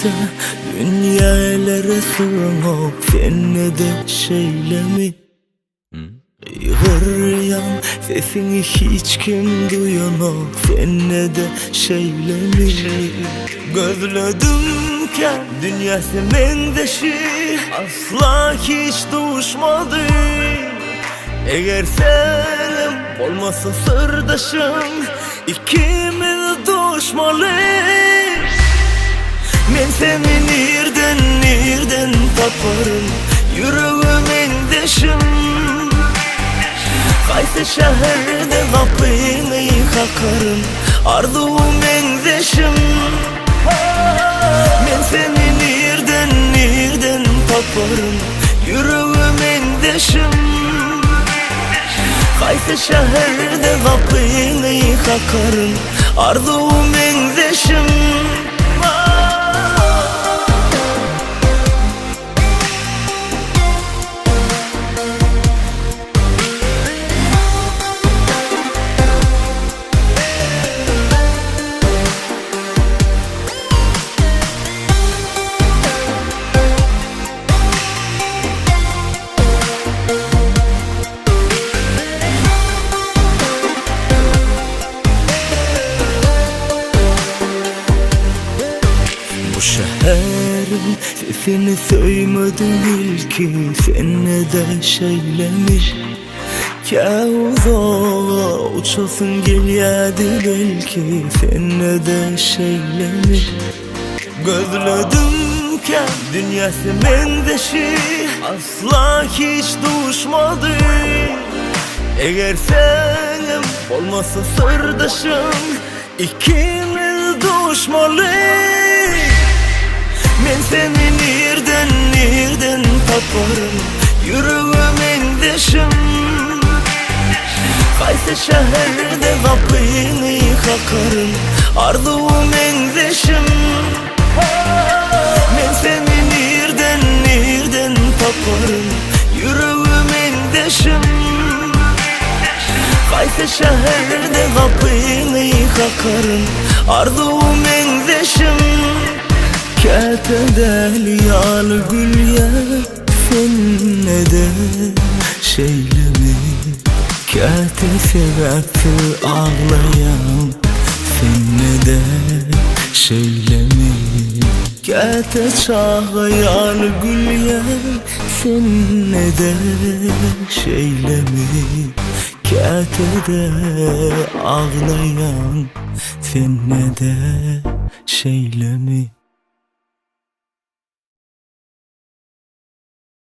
Sırdaşa dünyelere sığınıp senne de şeylemi Yığıryan sesini hiç kim duyanıp senne de şeylemi Gözledim dünyası mendeşi asla hiç düşmadı Eğer senin olmasa sırdaşım ikimiz düşmalı Men seni nereden taparım yüreğimin deşim Kayse şehirde kapını kakarım ardığım deşim Men seni nereden taparım yüreğimin deşim Kayse şehirde kapını kakarım ardığım deşim Bu şehrin sesini söyledim ilki senne de şeylemiş Kâuzağa uçasın geliyordu belki senne de şeylemiş Gözledim ki dünyası mendeşi asla hiç düşmadı Eğer senin olmasa sırdaşım ikimiz düşmalı Men seni nereden taparım yüreğimin deşim Kayse şehirde kapını kakarım ardığım deşim Men seni nereden taparım yüreğimin deşim Kayse şehirde kapını kakarım ardığım deşim Kâtedel yal gül ya senne de şeylemi Kâte sebepti ağlayan senne de şeylemi Kâte çağlayan gül ya senne de şeylemi Kâtede ağlayan senne de şeylemi